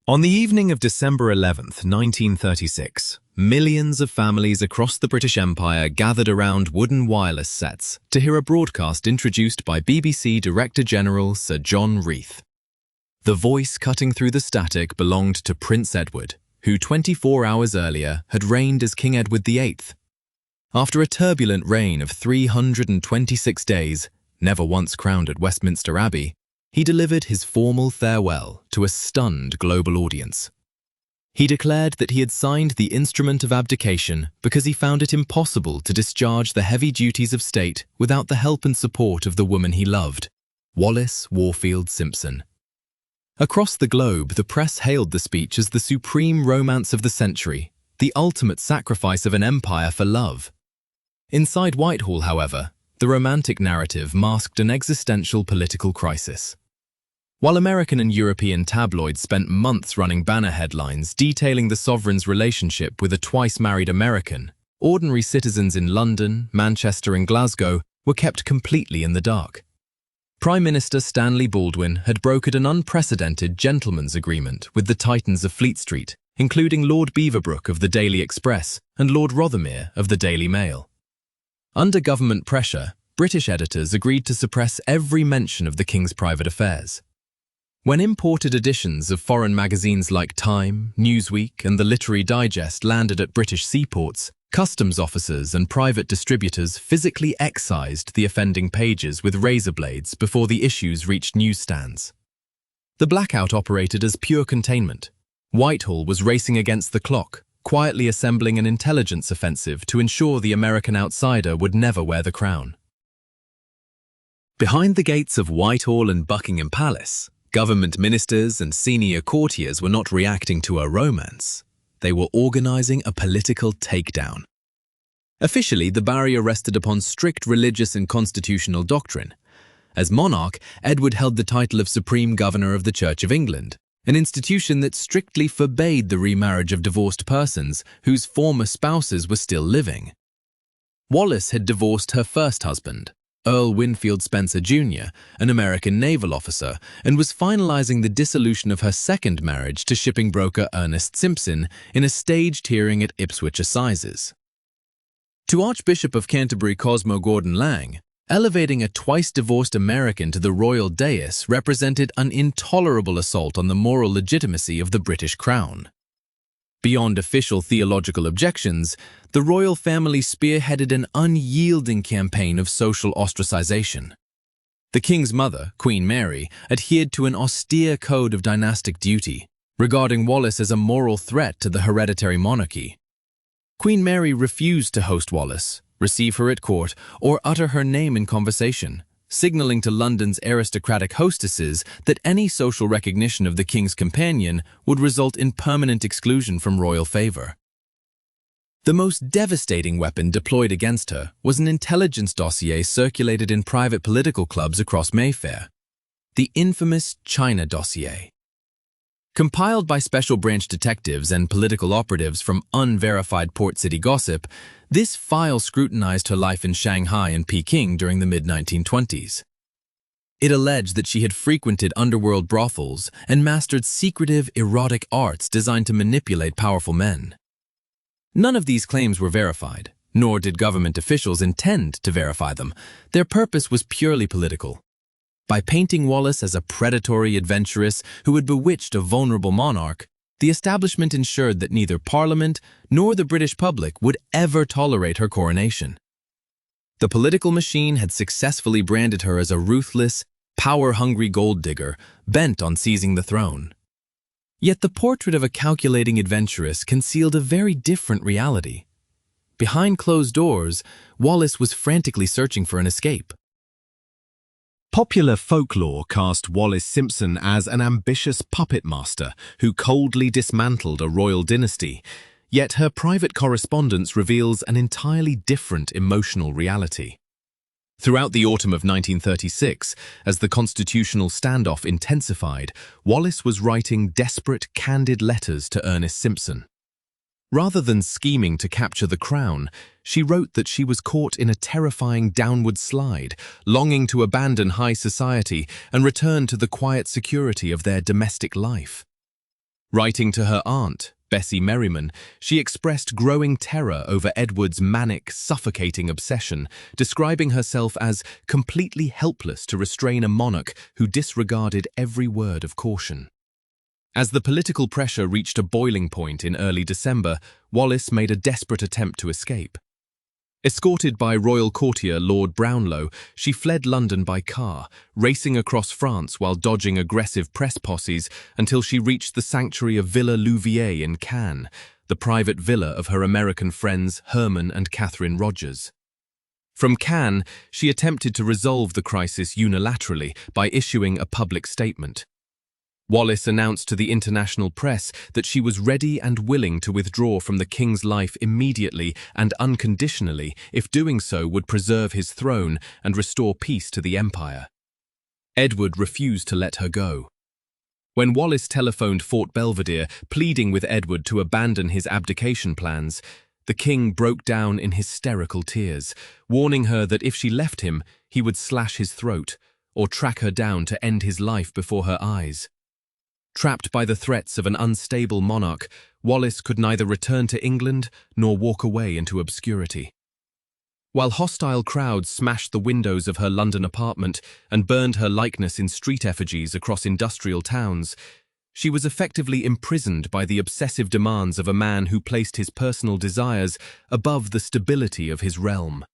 On the evening of December 11th, 1936, millions of families across the British Empire gathered around wooden wireless sets to hear a broadcast introduced by BBC Director General Sir John Reith. The voice cutting through the static belonged to Prince Edward, who 24 hours earlier had reigned as King Edward VIII. After a turbulent reign of 326 days, never once crowned at Westminster Abbey, he delivered his formal farewell to a stunned global audience. He declared that he had signed the instrument of abdication because he found it impossible to discharge the heavy duties of state without the help and support of the woman he loved, Wallis Warfield Simpson. Across the globe, the press hailed the speech as the supreme romance of the century, the ultimate sacrifice of an empire for love. Inside Whitehall, however, the romantic narrative masked an existential political crisis. While American and European tabloids spent months running banner headlines detailing the sovereign's relationship with a twice-married American, ordinary citizens in London, Manchester and Glasgow were kept completely in the dark. Prime Minister Stanley Baldwin had brokered an unprecedented gentleman's agreement with the titans of Fleet Street, including Lord Beaverbrook of the Daily Express and Lord Rothermere of the Daily Mail. Under government pressure, British editors agreed to suppress every mention of the King's private affairs. When imported editions of foreign magazines like Time, Newsweek and the Literary Digest landed at British seaports, customs officers and private distributors physically excised the offending pages with razor blades before the issues reached newsstands. The blackout operated as pure containment. Whitehall was racing against the clock, quietly assembling an intelligence offensive to ensure the American outsider would never wear the crown. Behind the gates of Whitehall and Buckingham Palace, government ministers and senior courtiers were not reacting to a romance. They were organizing a political takedown. Officially, the barrier rested upon strict religious and constitutional doctrine. As monarch, Edward held the title of Supreme Governor of the Church of England, an institution that strictly forbade the remarriage of divorced persons whose former spouses were still living. Wallis had divorced her first husband, Earl Winfield Spencer Jr., an American naval officer, and was finalizing the dissolution of her second marriage to shipping broker Ernest Simpson in a staged hearing at Ipswich Assizes. To Archbishop of Canterbury Cosmo Gordon Lang, elevating a twice-divorced American to the royal dais represented an intolerable assault on the moral legitimacy of the British crown. Beyond official theological objections, the royal family spearheaded an unyielding campaign of social ostracization. The king's mother, Queen Mary, adhered to an austere code of dynastic duty, regarding Wallis as a moral threat to the hereditary monarchy. Queen Mary refused to host Wallis, receive her at court, or utter her name in conversation, signaling to London's aristocratic hostesses that any social recognition of the king's companion would result in permanent exclusion from royal favor. The most devastating weapon deployed against her was an intelligence dossier circulated in private political clubs across Mayfair, the infamous China dossier. Compiled by special branch detectives and political operatives from unverified port city gossip, this file scrutinized her life in Shanghai and Peking during the mid-1920s. It alleged that she had frequented underworld brothels and mastered secretive, erotic arts designed to manipulate powerful men. None of these claims were verified, nor did government officials intend to verify them. Their purpose was purely political. By painting Wallis as a predatory adventuress who had bewitched a vulnerable monarch, the establishment ensured that neither Parliament nor the British public would ever tolerate her coronation. The political machine had successfully branded her as a ruthless, power-hungry gold digger bent on seizing the throne. Yet the portrait of a calculating adventuress concealed a very different reality. Behind closed doors, Wallis was frantically searching for an escape. Popular folklore cast Wallis Simpson as an ambitious puppet master who coldly dismantled a royal dynasty, yet her private correspondence reveals an entirely different emotional reality. Throughout the autumn of 1936, as the constitutional standoff intensified, Wallis was writing desperate, candid letters to Ernest Simpson. Rather than scheming to capture the crown, she wrote that she was caught in a terrifying downward slide, longing to abandon high society and return to the quiet security of their domestic life. Writing to her aunt, Bessie Merriman, she expressed growing terror over Edward's manic, suffocating obsession, describing herself as completely helpless to restrain a monarch who disregarded every word of caution. As the political pressure reached a boiling point in early December, Wallis made a desperate attempt to escape. Escorted by royal courtier Lord Brownlow, she fled London by car, racing across France while dodging aggressive press posses until she reached the sanctuary of Villa Louviers in Cannes, the private villa of her American friends Herman and Catherine Rogers. From Cannes, she attempted to resolve the crisis unilaterally by issuing a public statement. Wallis announced to the international press that she was ready and willing to withdraw from the king's life immediately and unconditionally if doing so would preserve his throne and restore peace to the empire. Edward refused to let her go. When Wallis telephoned Fort Belvedere, pleading with Edward to abandon his abdication plans, the king broke down in hysterical tears, warning her that if she left him, he would slash his throat or track her down to end his life before her eyes. Trapped by the threats of an unstable monarch, Wallis could neither return to England nor walk away into obscurity. While hostile crowds smashed the windows of her London apartment and burned her likeness in street effigies across industrial towns, she was effectively imprisoned by the obsessive demands of a man who placed his personal desires above the stability of his realm.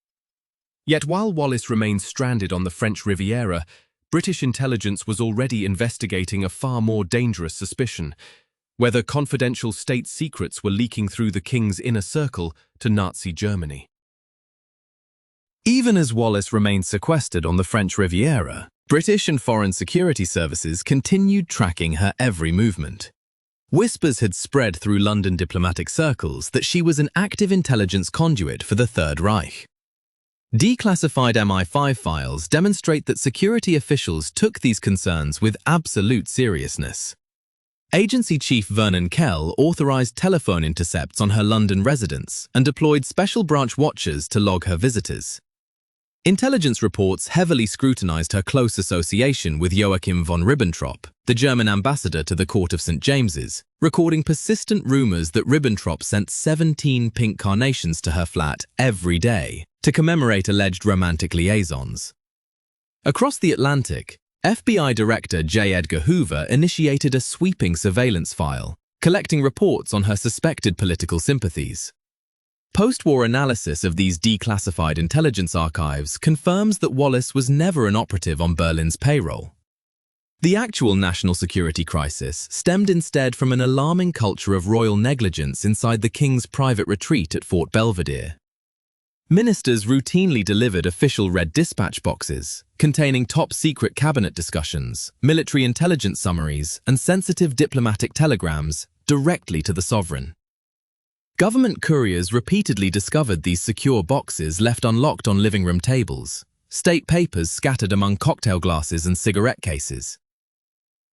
Yet while Wallis remained stranded on the French Riviera, British intelligence was already investigating a far more dangerous suspicion, whether confidential state secrets were leaking through the king's inner circle to Nazi Germany. Even as Wallis remained sequestered on the French Riviera, British and foreign security services continued tracking her every movement. Whispers had spread through London diplomatic circles that she was an active intelligence conduit for the Third Reich. Declassified MI5 files demonstrate that security officials took these concerns with absolute seriousness. Agency Chief Vernon Kell authorized telephone intercepts on her London residence and deployed special branch watchers to log her visitors. Intelligence reports heavily scrutinized her close association with Joachim von Ribbentrop, the German ambassador to the Court of St. James's, recording persistent rumors that Ribbentrop sent 17 pink carnations to her flat every day to commemorate alleged romantic liaisons. Across the Atlantic, FBI Director J. Edgar Hoover initiated a sweeping surveillance file, collecting reports on her suspected political sympathies. Post-war analysis of these declassified intelligence archives confirms that Wallis was never an operative on Berlin's payroll. The actual national security crisis stemmed instead from an alarming culture of royal negligence inside the king's private retreat at Fort Belvedere. Ministers routinely delivered official red dispatch boxes containing top-secret cabinet discussions, military intelligence summaries, and sensitive diplomatic telegrams directly to the sovereign. Government couriers repeatedly discovered these secure boxes left unlocked on living room tables, state papers scattered among cocktail glasses and cigarette cases.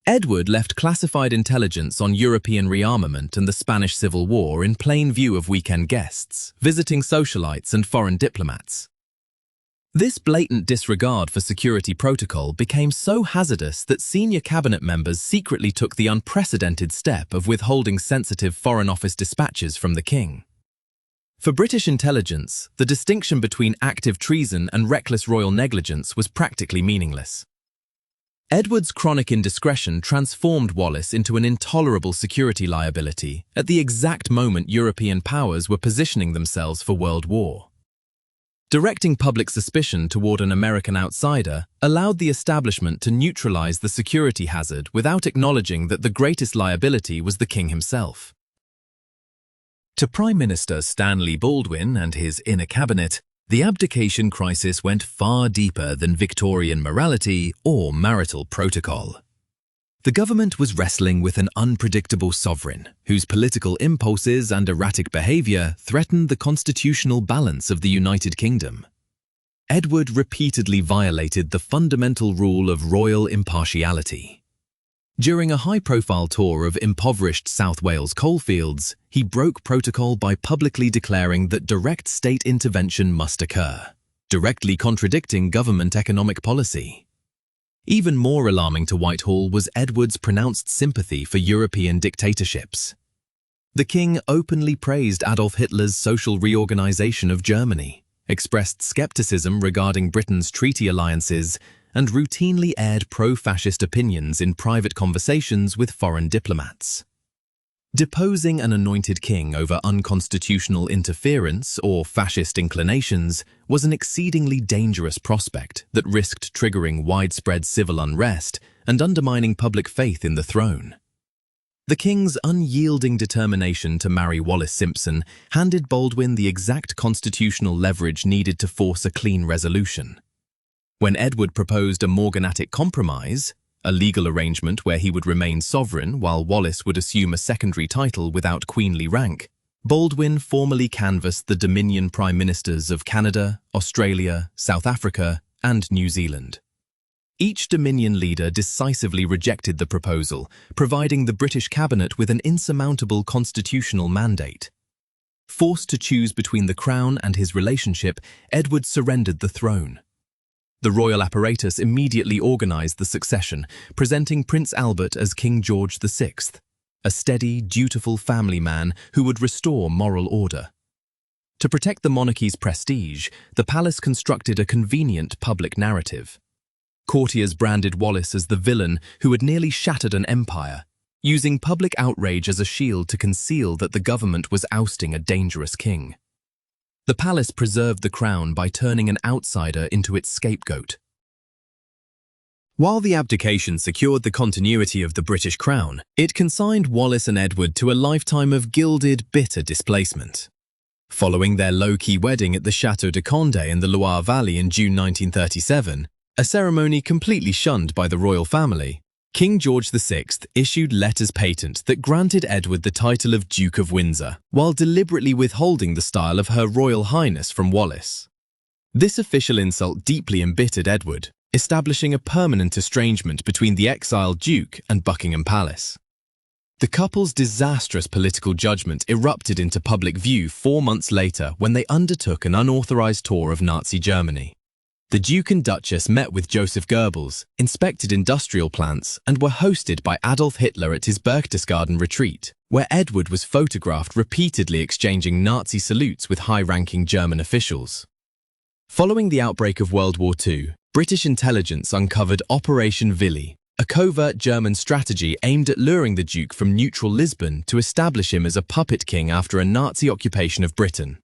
Edward left classified intelligence on European rearmament and the Spanish Civil War in plain view of weekend guests, visiting socialites and foreign diplomats. This blatant disregard for security protocol became so hazardous that senior cabinet members secretly took the unprecedented step of withholding sensitive Foreign Office dispatches from the king. For British intelligence, the distinction between active treason and reckless royal negligence was practically meaningless. Edward's chronic indiscretion transformed Wallis into an intolerable security liability at the exact moment European powers were positioning themselves for world war. Directing public suspicion toward an American outsider allowed the establishment to neutralize the security hazard without acknowledging that the greatest liability was the king himself. To Prime Minister Stanley Baldwin and his inner cabinet, the abdication crisis went far deeper than Victorian morality or marital protocol. The government was wrestling with an unpredictable sovereign whose political impulses and erratic behavior threatened the constitutional balance of the United Kingdom. Edward repeatedly violated the fundamental rule of royal impartiality. During a high-profile tour of impoverished South Wales coalfields, he broke protocol by publicly declaring that direct state intervention must occur, directly contradicting government economic policy. Even more alarming to Whitehall was Edward's pronounced sympathy for European dictatorships. The king openly praised Adolf Hitler's social reorganization of Germany, expressed skepticism regarding Britain's treaty alliances, and routinely aired pro-fascist opinions in private conversations with foreign diplomats. Deposing an anointed king over unconstitutional interference or fascist inclinations was an exceedingly dangerous prospect that risked triggering widespread civil unrest and undermining public faith in the throne. The king's unyielding determination to marry Wallis Simpson handed Baldwin the exact constitutional leverage needed to force a clean resolution. When Edward proposed a morganatic compromise, a legal arrangement where he would remain sovereign while Wallis would assume a secondary title without queenly rank, Baldwin formally canvassed the Dominion Prime Ministers of Canada, Australia, South Africa, and New Zealand. Each Dominion leader decisively rejected the proposal, providing the British cabinet with an insurmountable constitutional mandate. Forced to choose between the Crown and his relationship, Edward surrendered the throne. The royal apparatus immediately organised the succession, presenting Prince Albert as King George VI, a steady, dutiful family man who would restore moral order. To protect the monarchy's prestige, the palace constructed a convenient public narrative. Courtiers branded Wallis as the villain who had nearly shattered an empire, using public outrage as a shield to conceal that the government was ousting a dangerous king. The palace preserved the crown by turning an outsider into its scapegoat. While the abdication secured the continuity of the British crown, it consigned Wallis and Edward to a lifetime of gilded, bitter displacement. Following their low-key wedding at the Château de Condé in the Loire Valley in June 1937, a ceremony completely shunned by the royal family, King George VI issued letters patent that granted Edward the title of Duke of Windsor, while deliberately withholding the style of Her Royal Highness from Wallis. This official insult deeply embittered Edward, establishing a permanent estrangement between the exiled Duke and Buckingham Palace. The couple's disastrous political judgment erupted into public view 4 months later when they undertook an unauthorized tour of Nazi Germany. The Duke and Duchess met with Joseph Goebbels, inspected industrial plants, and were hosted by Adolf Hitler at his Berchtesgaden retreat, where Edward was photographed repeatedly exchanging Nazi salutes with high-ranking German officials. Following the outbreak of World War II, British intelligence uncovered Operation Willy, a covert German strategy aimed at luring the Duke from neutral Lisbon to establish him as a puppet king after a Nazi occupation of Britain.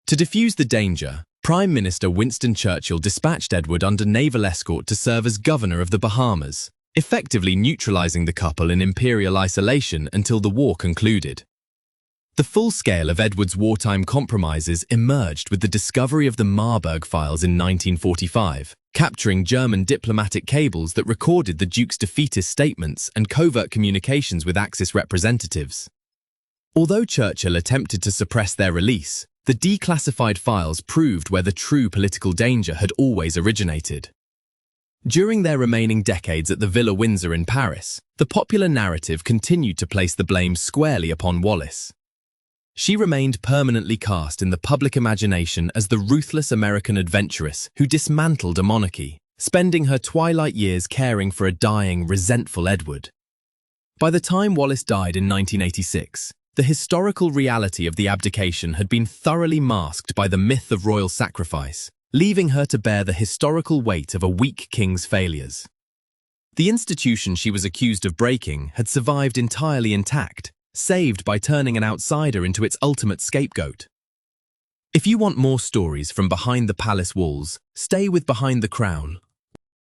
To defuse the danger, Prime Minister Winston Churchill dispatched Edward under naval escort to serve as governor of the Bahamas, effectively neutralizing the couple in imperial isolation until the war concluded. The full scale of Edward's wartime compromises emerged with the discovery of the Marburg files in 1945, capturing German diplomatic cables that recorded the Duke's defeatist statements and covert communications with Axis representatives. Although Churchill attempted to suppress their release, the declassified files proved where the true political danger had always originated. During their remaining decades at the Villa Windsor in Paris, the popular narrative continued to place the blame squarely upon Wallis. She remained permanently cast in the public imagination as the ruthless American adventuress who dismantled a monarchy, spending her twilight years caring for a dying, resentful Edward. By the time Wallis died in 1986, the historical reality of the abdication had been thoroughly masked by the myth of royal sacrifice, leaving her to bear the historical weight of a weak king's failures. The institution she was accused of breaking had survived entirely intact, saved by turning an outsider into its ultimate scapegoat. If you want more stories from behind the palace walls, stay with Behind the Crown